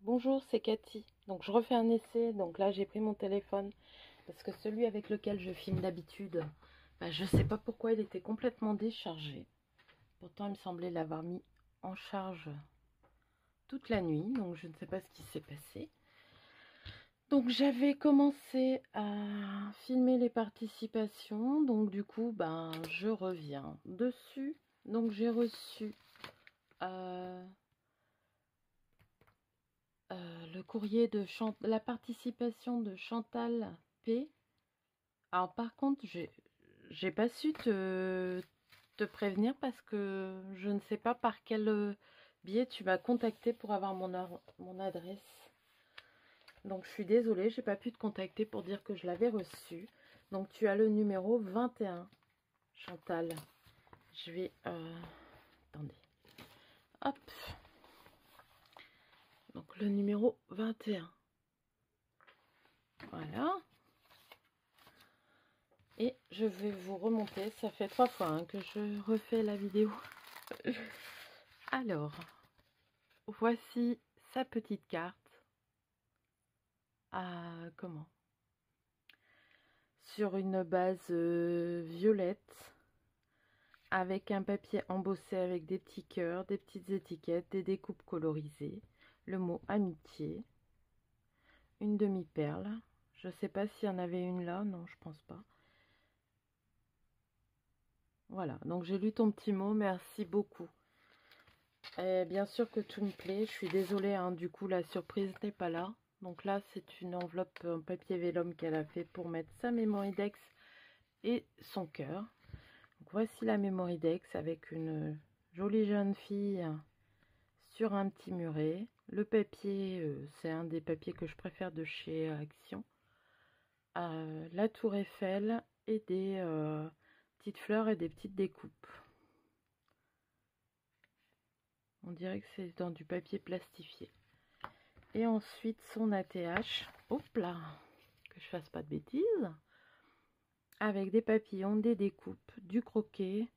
Bonjour, c'est Cathy. Donc je refais un essai. Donc là j'ai pris mon téléphone parce que celui avec lequel je filme d'habitude, je sais pas pourquoi il était complètement déchargé. Pourtant il me semblait l'avoir mis en charge toute la nuit, donc je ne sais pas ce qui s'est passé. Donc j'avais commencé à filmer les participations, donc du coup je reviens dessus. Donc j'ai reçu le courrier de la participation de Chantal P. Alors par contre, j'ai pas su te prévenir parce que je ne sais pas par quel biais tu m'as contacté pour avoir mon adresse. Donc je suis désolée, j'ai pas pu te contacter pour dire que je l'avais reçu. Donc tu as le numéro 21, Chantal. Je vais... attendez. Hop. Donc le numéro 21. Voilà. Et je vais vous remonter, ça fait 3 fois que je refais la vidéo. Alors, voici sa petite carte. Comment? Sur une base violette, avec un papier embossé avec des petits cœurs, des petites étiquettes, des découpes colorisées, le mot amitié, une demi-perle. Je ne sais pas s'il y en avait une là, non, je pense pas. Voilà, donc j'ai lu ton petit mot, merci beaucoup. Et bien sûr que tout me plaît, je suis désolée, hein, du coup la surprise n'est pas là. Donc là c'est une enveloppe en papier vélum qu'elle a fait pour mettre sa mémoridex et son cœur. Donc voici la mémoridex avec une jolie jeune fille sur un petit muret. Le papier, c'est un des papiers que je préfère de chez Action. La tour Eiffel et des petites fleurs et des petites découpes. On dirait que c'est dans du papier plastifié. Et ensuite son ATH. Hop là, que je fasse pas de bêtises. Avec des papillons, des découpes, du croquet,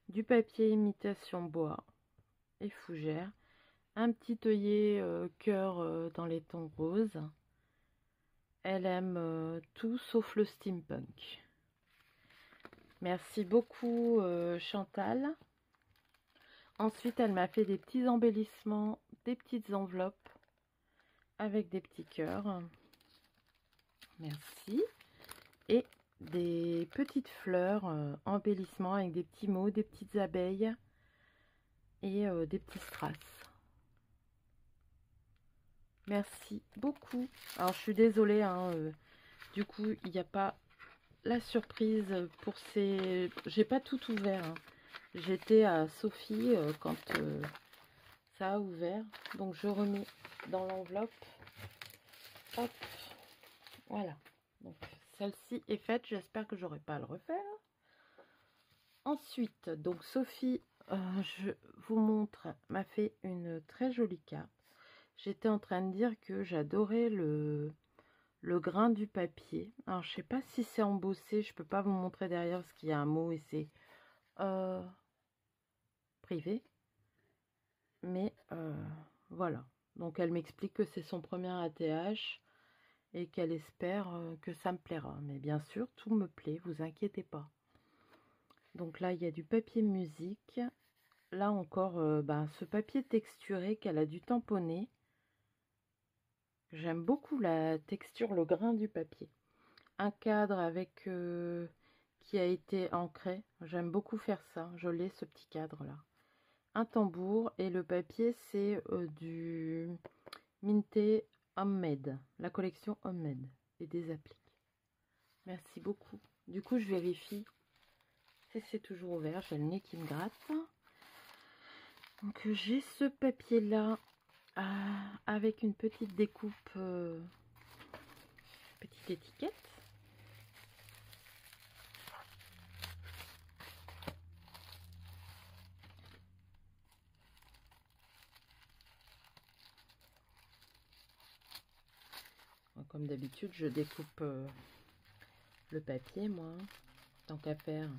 du papier imitation bois et fougère. Un petit œillet cœur dans les tons roses. Elle aime tout sauf le steampunk. Merci beaucoup Chantal. Ensuite, elle m'a fait des petits embellissements, des petites enveloppes avec des petits cœurs. Merci. Et des petites fleurs embellissements avec des petits mots, des petites abeilles et des petits strass. Merci beaucoup. Alors, je suis désolée, hein, du coup, il n'y a pas la surprise pour ces... J'ai pas tout ouvert. Hein. J'étais à Sophie quand ça a ouvert. Donc, je remets dans l'enveloppe. Hop. Voilà. Donc, celle-ci est faite. J'espère que j'aurai pas à le refaire. Ensuite, donc Sophie, je vous montre, m'a fait une très jolie carte. J'étais en train de dire que j'adorais le grain du papier. Alors, je sais pas si c'est embossé, je peux pas vous montrer derrière parce qu'il y a un mot et c'est privé. Mais voilà. Donc, elle m'explique que c'est son premier ATH et qu'elle espère que ça me plaira. Mais bien sûr, tout me plaît, vous inquiétez pas. Donc là, il y a du papier musique. Là encore, ce papier texturé qu'elle a dû tamponner. J'aime beaucoup la texture, le grain du papier. Un cadre avec qui a été ancré. J'aime beaucoup faire ça. Je l'ai, ce petit cadre-là. Un tambour et le papier, c'est du Minté Homemade. La collection Homemade et des appliques. Merci beaucoup. Du coup, je vérifie si c'est toujours ouvert. J'ai le nez qui me gratte. Donc j'ai ce papier là avec une petite découpe, petite étiquette. Comme d'habitude, je découpe le papier, moi, tant qu'à faire.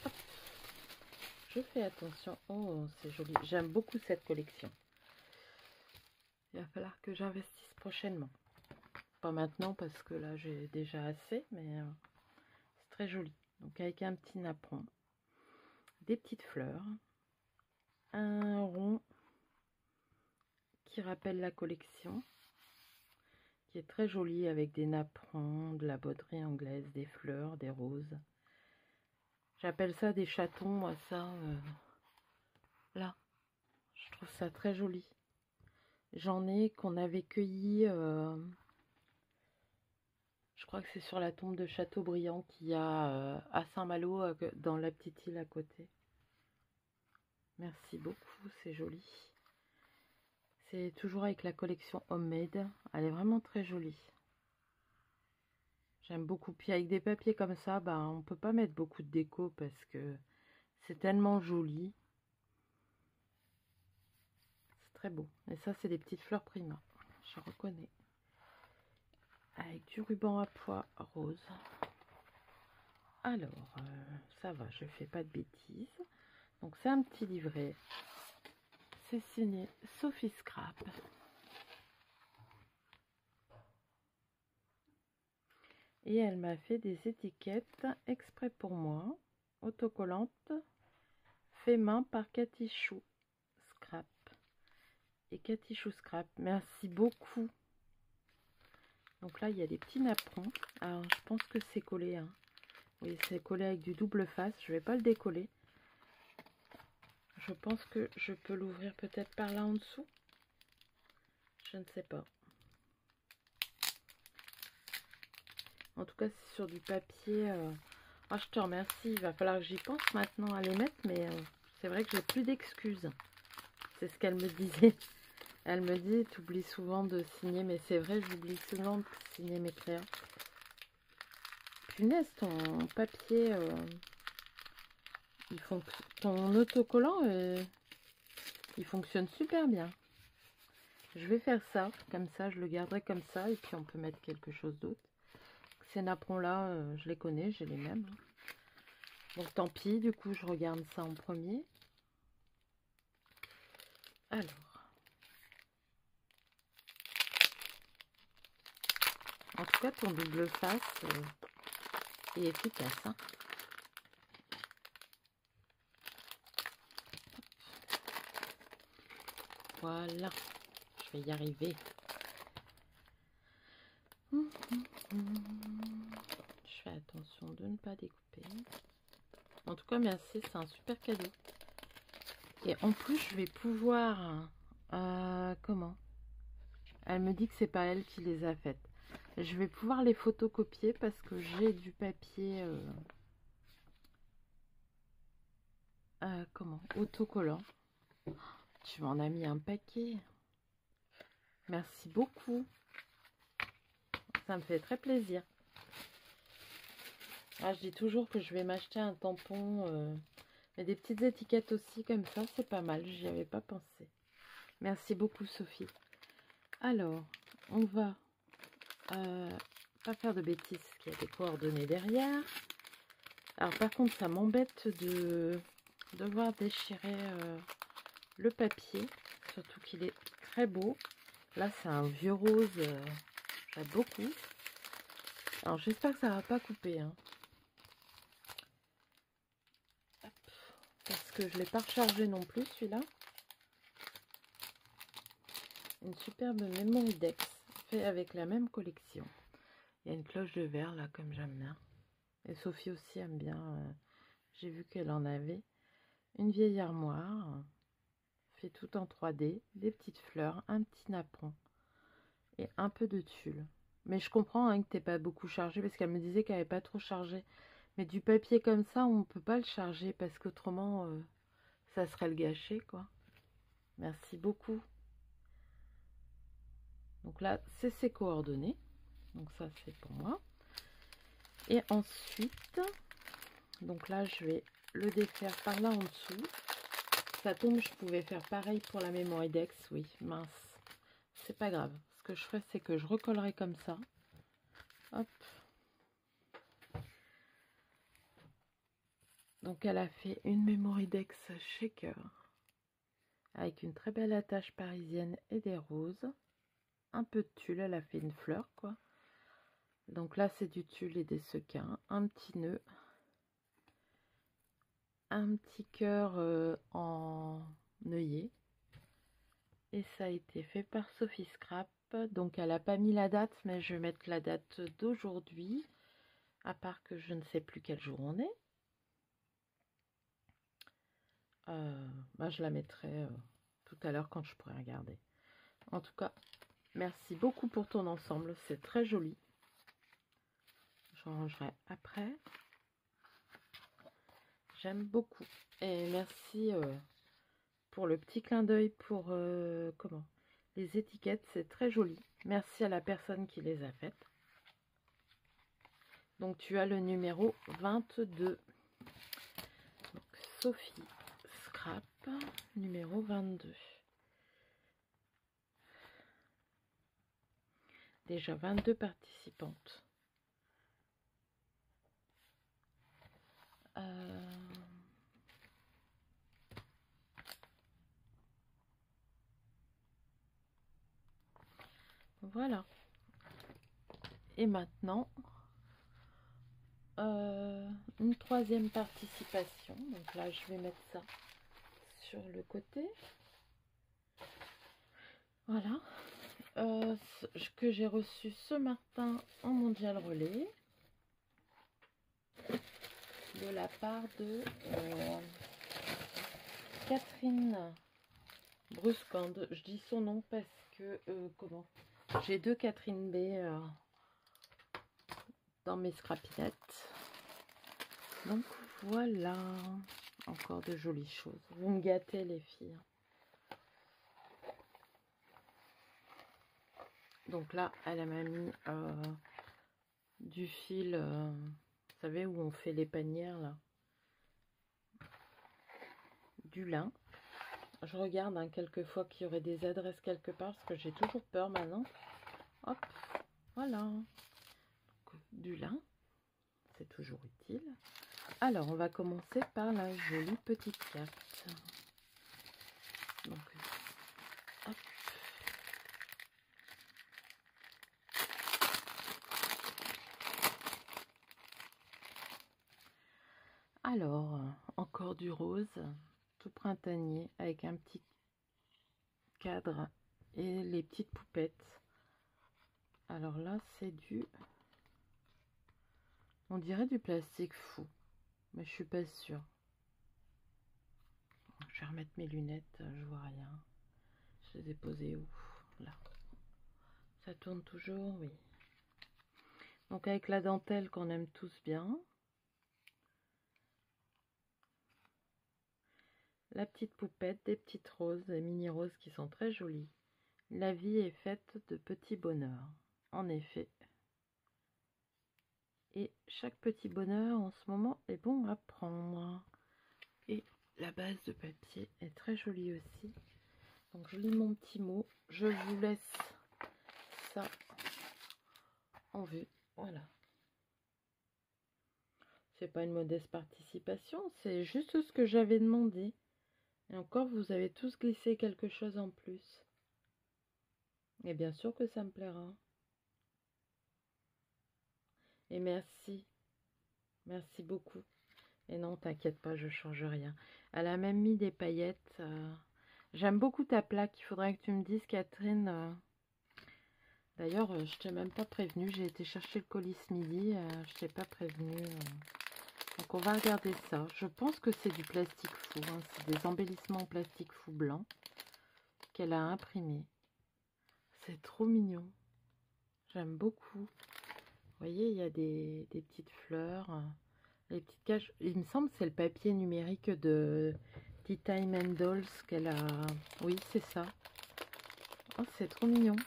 Hop. je fais attention. Oh, c'est joli. J'aime beaucoup cette collection. Il va falloir que j'investisse prochainement. Pas maintenant parce que là j'ai déjà assez, mais c'est très joli. Donc avec un petit napperon, des petites fleurs, un rond qui rappelle la collection, qui est très joli avec des napperons, de la broderie anglaise, des fleurs, des roses. J'appelle ça des chatons, moi ça, là. Je trouve ça très joli. J'en ai qu'on avait cueilli, je crois que c'est sur la tombe de Châteaubriand qu'il y a à Saint-Malo, dans la petite île à côté. Merci beaucoup, c'est joli. C'est toujours avec la collection Homemade. Elle est vraiment très jolie. J'aime beaucoup. Puis avec des papiers comme ça, bah, on peut pas mettre beaucoup de déco parce que c'est tellement joli. C'est très beau. Et ça, c'est des petites fleurs Prima. Je reconnais. Avec du ruban à pois rose. Alors, ça va, je fais pas de bêtises. Donc, c'est un petit livret. C'est signé Sophie Scrap. Et elle m'a fait des étiquettes exprès pour moi, autocollantes, fait main par Cathy Chou Scrap. Et Cathy Chou Scrap, merci beaucoup. Donc là, il y a des petits napperons. Alors, je pense que c'est collé. Hein. Oui, c'est collé avec du double face. Je vais pas le décoller. Je pense que je peux l'ouvrir peut-être par là en dessous. Je ne sais pas. En tout cas, c'est sur du papier. Ah, je te remercie. Il va falloir que j'y pense maintenant à les mettre. Mais c'est vrai que j'ai plus d'excuses. C'est ce qu'elle me disait. Elle me dit, tu oublies souvent de signer. Mais c'est vrai, j'oublie souvent de signer mes créas. Punaise, ton papier, ton autocollant, il fonctionne super bien. Je vais faire ça, comme ça, je le garderai comme ça, et puis on peut mettre quelque chose d'autre. Ces napperons-là, je les connais, j'ai les mêmes. Donc tant pis, du coup, je regarde ça en premier. Alors. En tout cas, ton double face est efficace. Hein. Voilà, je vais y arriver. Je fais attention de ne pas découper. En tout cas, merci, c'est un super cadeau. Et en plus, je vais pouvoir... comment? Elle me dit que c'est pas elle qui les a faites. Je vais pouvoir les photocopier parce que j'ai du papier... comment? Autocollant. Tu m'en as mis un paquet. Merci beaucoup. Ça me fait très plaisir. Ah, je dis toujours que je vais m'acheter un tampon et des petites étiquettes aussi comme ça. C'est pas mal. J'y avais pas pensé. Merci beaucoup, Sophie. Alors, on va pas faire de bêtises parce qu'il y a des coordonnées derrière. Alors, par contre, ça m'embête de devoir déchirer le papier. Surtout qu'il est très beau. Là, c'est un vieux rose. J'aime beaucoup. Alors, j'espère que ça va pas couper. Hein. Parce que je ne l'ai pas rechargé non plus, celui-là. Une superbe Mémoridex, fait avec la même collection. Il y a une cloche de verre, là, comme j'aime bien. Et Sophie aussi aime bien. J'ai vu qu'elle en avait. Une vieille armoire, fait tout en 3D. Des petites fleurs, un petit napperon. Et un peu de tulle. Mais je comprends hein, que tu n'es pas beaucoup chargé, parce qu'elle me disait qu'elle n'avait pas trop chargé. Mais du papier comme ça, on ne peut pas le charger, parce qu'autrement, ça serait le gâcher, quoi. Merci beaucoup. Donc là, c'est ses coordonnées. Donc ça, c'est pour moi. Et ensuite, donc là, je vais le défaire par là en dessous. Ça tombe, je pouvais faire pareil pour la Mémoridex. Oui, mince. C'est pas grave. Ce que je ferai, c'est que je recollerai comme ça. Hop. Donc elle a fait une Memorydex shaker avec une très belle attache parisienne et des roses. Un peu de tulle, elle a fait une fleur quoi. Donc là c'est du tulle et des sequins, un petit nœud, un petit cœur en œillet. Et ça a été fait par Sophie Scrap. Donc elle n'a pas mis la date, mais je vais mettre la date d'aujourd'hui. À part que je ne sais plus quel jour on est. Je la mettrai tout à l'heure quand je pourrai regarder. En tout cas, merci beaucoup pour ton ensemble. C'est très joli. Je rangerai après. J'aime beaucoup. Et merci pour le petit clin d'œil pour les étiquettes. C'est très joli. Merci à la personne qui les a faites. Donc tu as le numéro 22. Donc, Sophie Scrap, numéro 22. Déjà 22 participantes. Voilà. Et maintenant, une troisième participation. Donc là, je vais mettre ça sur le côté. Voilà. Que j'ai reçu ce matin en mondial relais. De la part de Catherine Bruscande. Je dis son nom parce que, j'ai deux Catherine B dans mes scrapinettes. Donc voilà, encore de jolies choses. Vous me gâtez les filles. Donc là, elle m'a mis du fil, vous savez où on fait les panières là, du lin. Je regarde quelquefois qu'il y aurait des adresses quelque part parce que j'ai toujours peur maintenant. Hop, voilà. Donc, du lin, c'est toujours utile. Alors, on va commencer par la jolie petite carte. Donc, hop. Alors, encore du rose, tout printanier, avec un petit cadre et les petites poupettes. Alors là, c'est du... On dirait du plastique fou, mais je suis pas sûre. Je vais remettre mes lunettes, je vois rien. Je les ai posées où? Là. Ça tourne toujours, oui. Donc avec la dentelle qu'on aime tous bien. La petite poupette, des petites roses, des mini-roses qui sont très jolies. La vie est faite de petits bonheurs, en effet. Et chaque petit bonheur en ce moment est bon à prendre. Et la base de papier est très jolie aussi. Donc je lis mon petit mot. Je vous laisse ça en vue. Voilà. C'est pas une modeste participation, c'est juste ce que j'avais demandé. Et encore, vous avez tous glissé quelque chose en plus. Et bien sûr que ça me plaira. Et merci. Merci beaucoup. Et non, t'inquiète pas, je change rien. Elle a même mis des paillettes. J'aime beaucoup ta plaque. Il faudrait que tu me dises, Catherine. D'ailleurs, je t'ai même pas prévenu. J'ai été chercher le colis ce midi. Je t'ai pas prévenu. Donc, on va regarder ça. Je pense que c'est du plastique fou. Hein. C'est des embellissements en plastique fou blanc qu'elle a imprimé. C'est trop mignon. J'aime beaucoup. Vous voyez, il y a des petites fleurs. Les petites caches. Il me semble que c'est le papier numérique de Tea Time and Dolls qu'elle a. Oui, c'est ça. Oh, c'est trop mignon.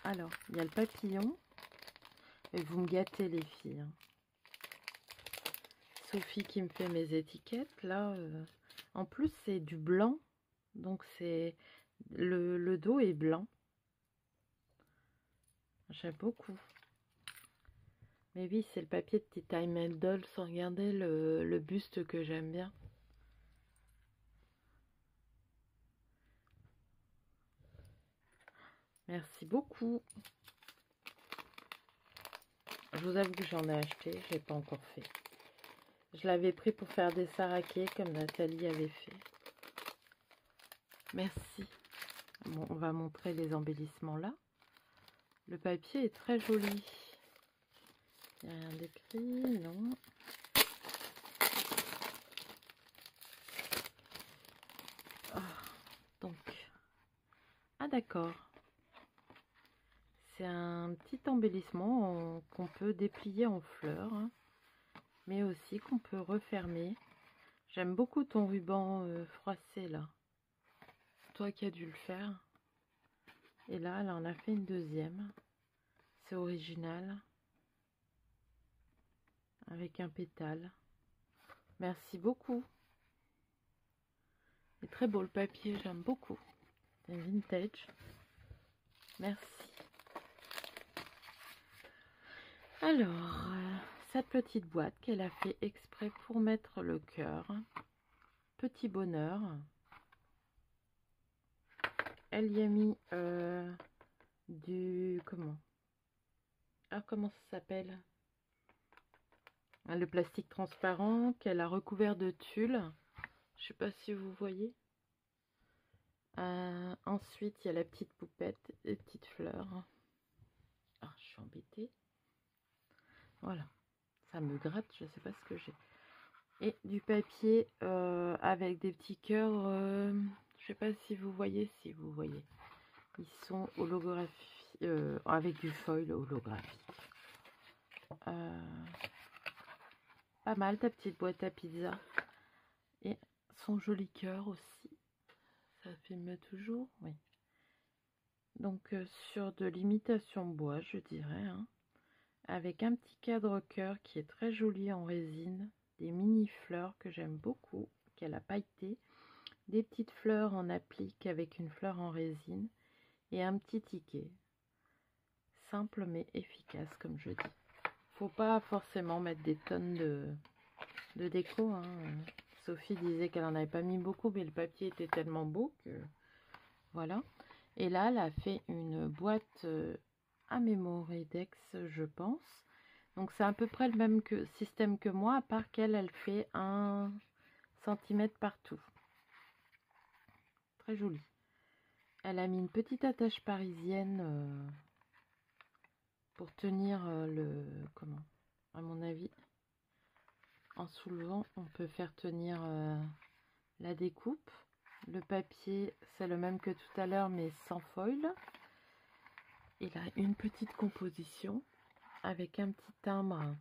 Alors, il y a le papillon. Et vous me gâtez les filles. Sophie qui me fait mes étiquettes. Là, en plus, c'est du blanc. Donc, c'est le dos est blanc. J'aime beaucoup. Mais oui, c'est le papier de Tea Time Dolls. Regardez le buste que j'aime bien. Merci beaucoup. Je vous avoue que j'en ai acheté, je l'ai pas encore fait. Je l'avais pris pour faire des saraké comme Nathalie avait fait. Merci. Bon, on va montrer les embellissements là. Le papier est très joli. Il n'y a rien d'écrit, non. Donc, d'accord. C'est un petit embellissement qu'on peut déplier en fleurs, hein, mais aussi qu'on peut refermer. J'aime beaucoup ton ruban froissé là. Toi qui as dû le faire. Et là, elle en a fait une deuxième. C'est original. Avec un pétale. Merci beaucoup. C'est très beau le papier, j'aime beaucoup. C'est vintage. Merci. Alors, cette petite boîte qu'elle a fait exprès pour mettre le cœur. Petit bonheur. Elle y a mis du... Comment? Ah, comment ça s'appelle? Le plastique transparent qu'elle a recouvert de tulle. Je sais pas si vous voyez. Ensuite, il y a la petite poupette, les petites fleurs. Ah, je suis embêtée. Voilà. Ça me gratte, je sais pas ce que j'ai. Et du papier avec des petits cœurs. Je sais pas si vous voyez. Si vous voyez. Ils sont holographiques. Avec du foil holographique. Pas mal ta petite boîte à pizza. Et son joli cœur aussi. Ça filme toujours, oui. Donc sur de l'imitation bois, je dirais, hein, avec un petit cadre cœur qui est très joli en résine, des mini fleurs que j'aime beaucoup, qu'elle a pailleté, des petites fleurs en applique avec une fleur en résine et un petit ticket. Simple mais efficace, comme je dis. Faut pas forcément mettre des tonnes de déco, hein. Sophie disait qu'elle en avait pas mis beaucoup, mais le papier était tellement beau que voilà. Et là, elle a fait une boîte à Memorydex, je pense. Donc c'est à peu près le même système que moi, à part qu'elle, elle fait 1 cm partout. Très jolie. Elle a mis une petite attache parisienne pour tenir comment, à mon avis, en soulevant, on peut faire tenir la découpe. Le papier, c'est le même que tout à l'heure, mais sans foil. Il a une petite composition avec un petit timbre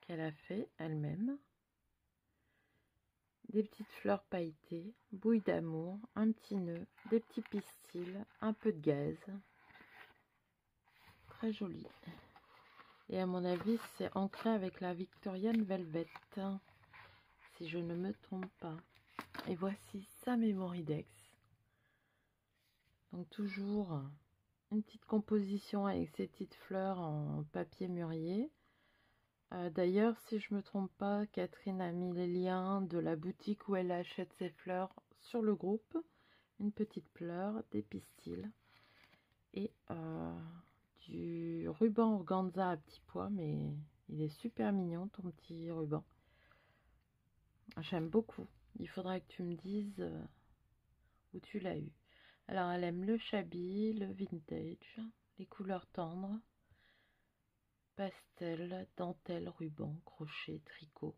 qu'elle a fait elle-même. Des petites fleurs pailletées, bouille d'amour, un petit nœud, des petits pistils, un peu de gaz. Très joli. Et à mon avis, c'est ancré avec la Victorian Velvet, si je ne me trompe pas. Et voici sa Memorydex. Donc toujours une petite composition avec ces petites fleurs en papier mûrier. D'ailleurs, si je me trompe pas, Catherine a mis les liens de la boutique où elle achète ses fleurs sur le groupe. Une petite fleur, des pistils et du ruban organza à petits pois, mais il est super mignon ton petit ruban. J'aime beaucoup. Il faudra que tu me dises où tu l'as eu. Alors, elle aime le shabby, le vintage, les couleurs tendres, pastel, dentelle, ruban, crochet, tricot.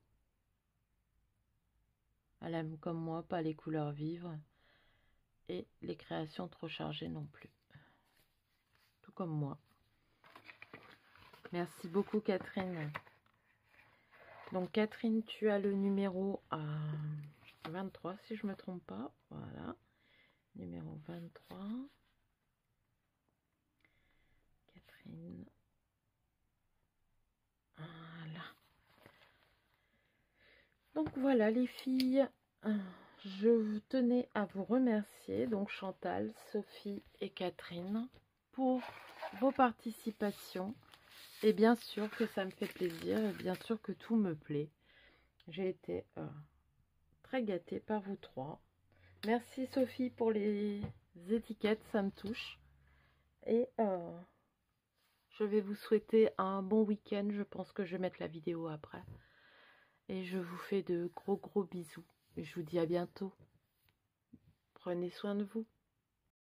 Elle aime comme moi pas les couleurs vives et les créations trop chargées non plus. Tout comme moi. Merci beaucoup Catherine. Donc Catherine, tu as le numéro 23 si je me trompe pas. Voilà. Numéro 23. Catherine. Voilà. Donc voilà les filles. Je tenais à vous remercier, donc Chantal, Sophie et Catherine, pour vos participations Et bien sûr que ça me fait plaisir, et bien sûr que tout me plaît. J'ai été très gâtée par vous trois. Merci Sophie pour les étiquettes, ça me touche. Et je vais vous souhaiter un bon week-end. Je pense que je vais mettre la vidéo après. Et je vous fais de gros bisous. Et je vous dis à bientôt. Prenez soin de vous.